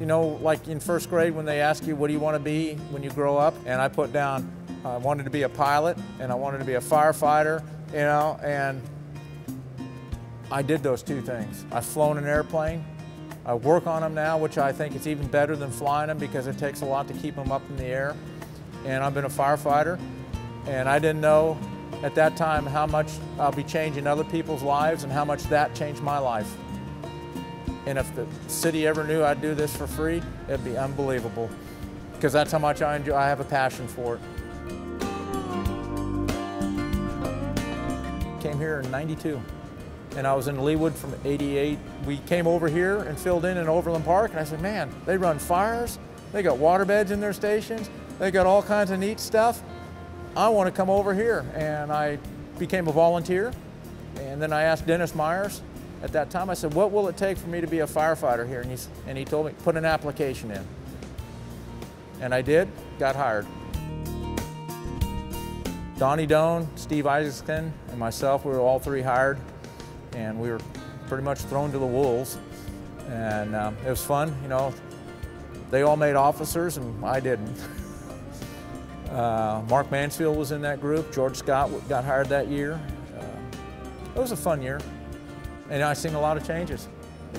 You know, like in first grade when they ask you, what do you want to be when you grow up? And I put down, I wanted to be a pilot and I wanted to be a firefighter, you know, and I did those two things. I've flown an airplane. I work on them now, which I think is even better than flying them because it takes a lot to keep them up in the air. And I've been a firefighter, and I didn't know at that time how much I'll be changing other people's lives and how much that changed my life. And if the city ever knew I'd do this for free, it'd be unbelievable. Because that's how much I enjoy. I have a passion for it. Came here in '92, and I was in Leawood from '88. We came over here and filled in Overland Park, and I said, man, they run fires, they got water beds in their stations, they got all kinds of neat stuff. I want to come over here. And I became a volunteer, and then I asked Dennis Myers. At that time, I said, what will it take for me to be a firefighter here? And he told me, put an application in. And I did, got hired. Donnie Doan, Steve Isaacson, and myself, we were all three hired, and we were pretty much thrown to the wolves. And it was fun, you know. They all made officers, and I didn't. Mark Mansfield was in that group. George Scott got hired that year. It was a fun year. And I seen a lot of changes.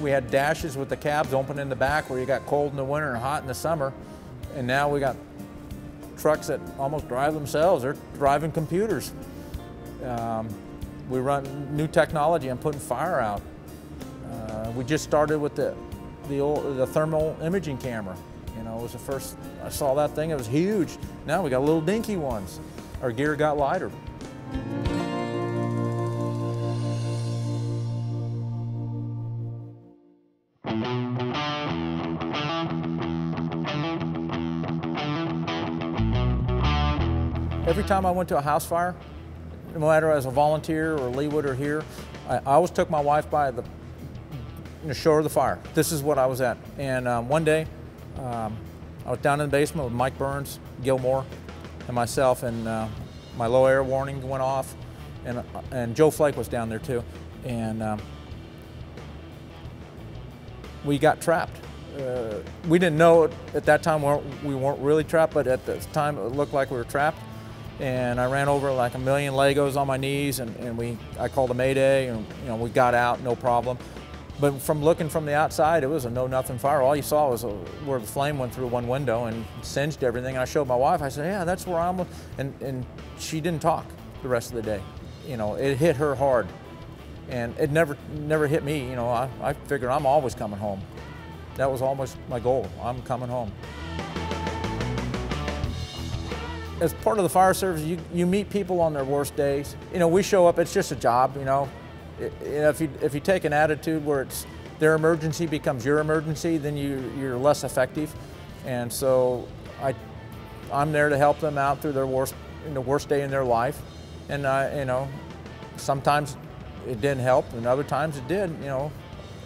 We had dashes with the cabs open in the back where you got cold in the winter and hot in the summer. And now we got trucks that almost drive themselves. They're driving computers. We run new technology on putting fire out. We just started with the thermal imaging camera. You know, it was the first, I saw that thing, it was huge. Now we got little dinky ones. Our gear got lighter. Every time I went to a house fire, no matter as a volunteer or Leawood or here, I always took my wife by the shore of the fire. This is what I was at. And one day, I was down in the basement with Mike Burns, Gilmore, and myself, and my low air warning went off, and Joe Flake was down there too. And we got trapped. We didn't know it at that time, we weren't really trapped, but at the time it looked like we were trapped. And I ran over like a million Legos on my knees, and I called a mayday, and you know, we got out, no problem. But from looking from the outside, it was a no-nothing fire. All you saw was where the flame went through one window and singed everything. And I showed my wife, I said, yeah, that's where I'm, and she didn't talk the rest of the day. You know, it hit her hard. And it never hit me, you know, I figured I'm always coming home. That was almost my goal, I'm coming home. As part of the fire service, you meet people on their worst days. You know, we show up, it's just a job, you know. If you take an attitude where it's their emergency becomes your emergency, then you're less effective. And so I'm there to help them out through their worst day in their life. And you know, sometimes it didn't help, and other times it did. You know,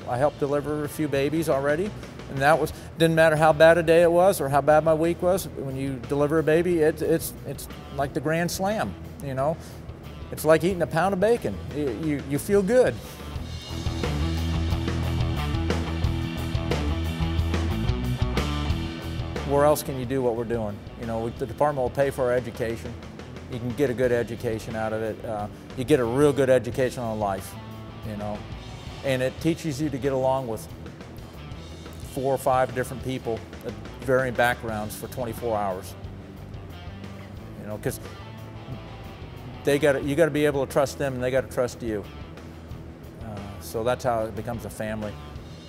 I helped deliver a few babies already. And that didn't matter how bad a day it was or how bad my week was. When you deliver a baby, it's like the grand slam, you know. It's like eating a pound of bacon. You feel good. Where else can you do what we're doing? You know, the department will pay for our education. You can get a good education out of it. You get a real good education on life, you know. And it teaches you to get along with 4 or 5 different people at varying backgrounds for 24 hours. You know, because you got to be able to trust them, and they got to trust you. So that's how it becomes a family.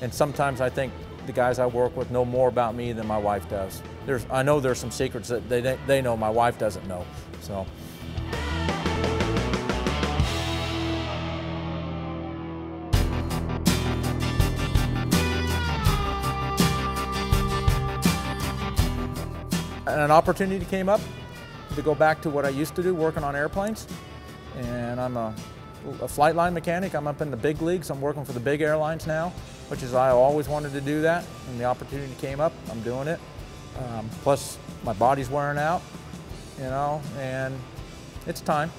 And sometimes I think the guys I work with know more about me than my wife does. I know there's some secrets that they know my wife doesn't know. So. And an opportunity came up to go back to what I used to do, working on airplanes. And I'm a flight line mechanic. I'm up in the big leagues. I'm working for the big airlines now, which is I always wanted to do that. And the opportunity came up, I'm doing it. Plus my body's wearing out, you know, and it's time.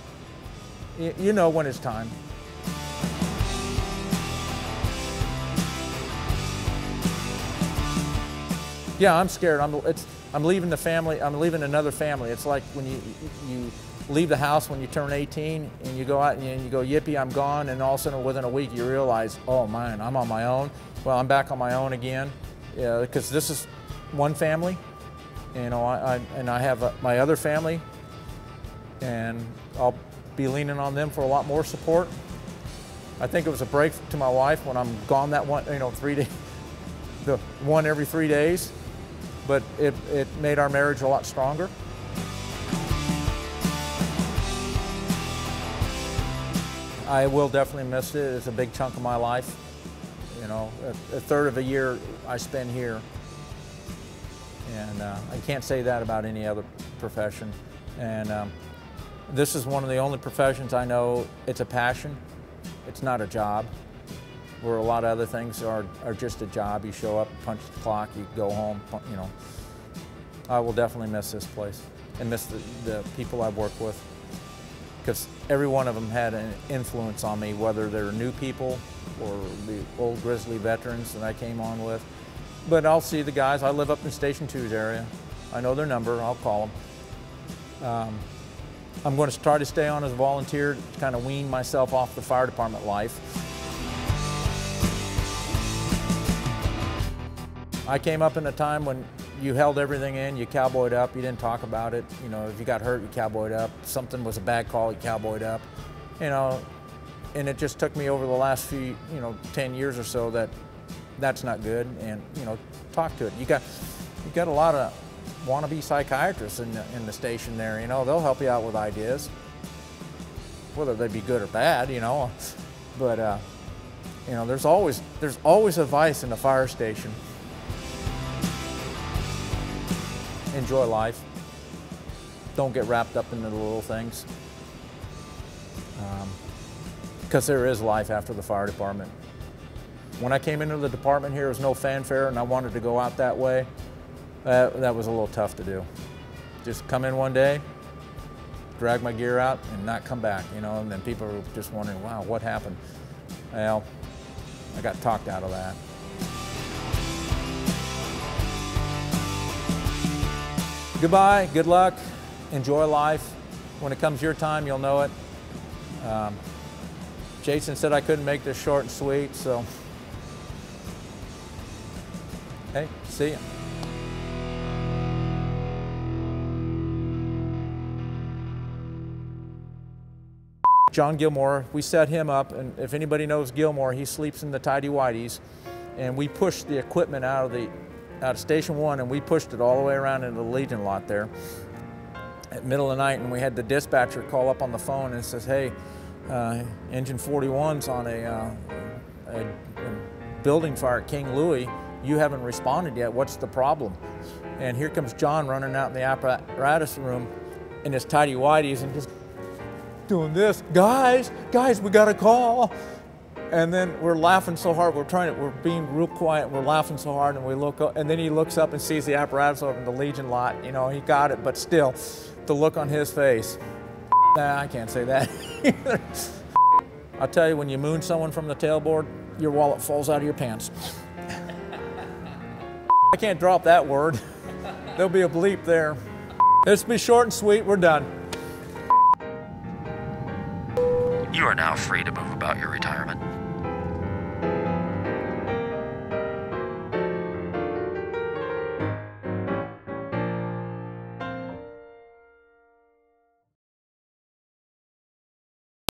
You know when it's time. Yeah, I'm scared. I'm leaving the family. I'm leaving another family. It's like when you leave the house when you turn 18 and you go out and you go, yippee, I'm gone, and all of a sudden within a week you realize, oh man, I'm on my own. Well, I'm back on my own again, because this is one family. You know, I have my other family, and I'll be leaning on them for a lot more support. I think it was a break to my wife when I'm gone that one, 3 days, the one every 3 days, but it made our marriage a lot stronger. I will definitely miss it. It's a big chunk of my life. You know, a third of a year I spend here. And I can't say that about any other profession. And this is one of the only professions I know it's a passion. It's not a job, where a lot of other things are just a job. You show up, punch the clock, you go home, you know. I will definitely miss this place and miss the people I've worked with, because every one of them had an influence on me, whether they're new people or the old Grizzly veterans that I came on with. But I'll see the guys. I live up in Station 2's area. I know their number. I'll call them. I'm going to try to stay on as a volunteer to kind of wean myself off the fire department life. I came up in a time when you held everything in, you cowboyed up, you didn't talk about it. You know, if you got hurt, you cowboyed up. Something was a bad call, you cowboyed up. You know, and it just took me over the last few, 10 years or so that's not good. And, talk to it. You got a lot of wannabe psychiatrists in the station there. They'll help you out with ideas, whether they be good or bad. But there's always advice in the fire station. Enjoy life. Don't get wrapped up into the little things, because there is life after the fire department. When I came into the department here, there was no fanfare, and I wanted to go out that way. That was a little tough to do. Just come in one day, drag my gear out, and not come back, and then people were just wondering, wow, what happened? Well, I got talked out of that. Goodbye, good luck, enjoy life. When it comes your time, you'll know it. Jason said I couldn't make this short and sweet, so hey, see ya. John Gilmore, we set him up, and if anybody knows Gilmore, he sleeps in the tidy-whities, and we pushed the equipment out of Station 1, and we pushed it all the way around into the Legion lot there at middle of the night, and we had the dispatcher call up on the phone and says, hey, engine 41's on a building fire at King Louis. You haven't responded yet. What's the problem? And here comes John running out in the apparatus room in his tidy-whities and just doing this. Guys, we got a call. And then we're laughing so hard, we're being real quiet, we're laughing so hard, and we look up, and then he looks up and sees the apparatus over in the Legion lot. He got it, but still, the look on his face. Nah, I can't say that either. I'll tell you, when you moon someone from the tailboard, your wallet falls out of your pants. I can't drop that word. There'll be a bleep there. This will be short and sweet, we're done. You are now free to move about your retirement.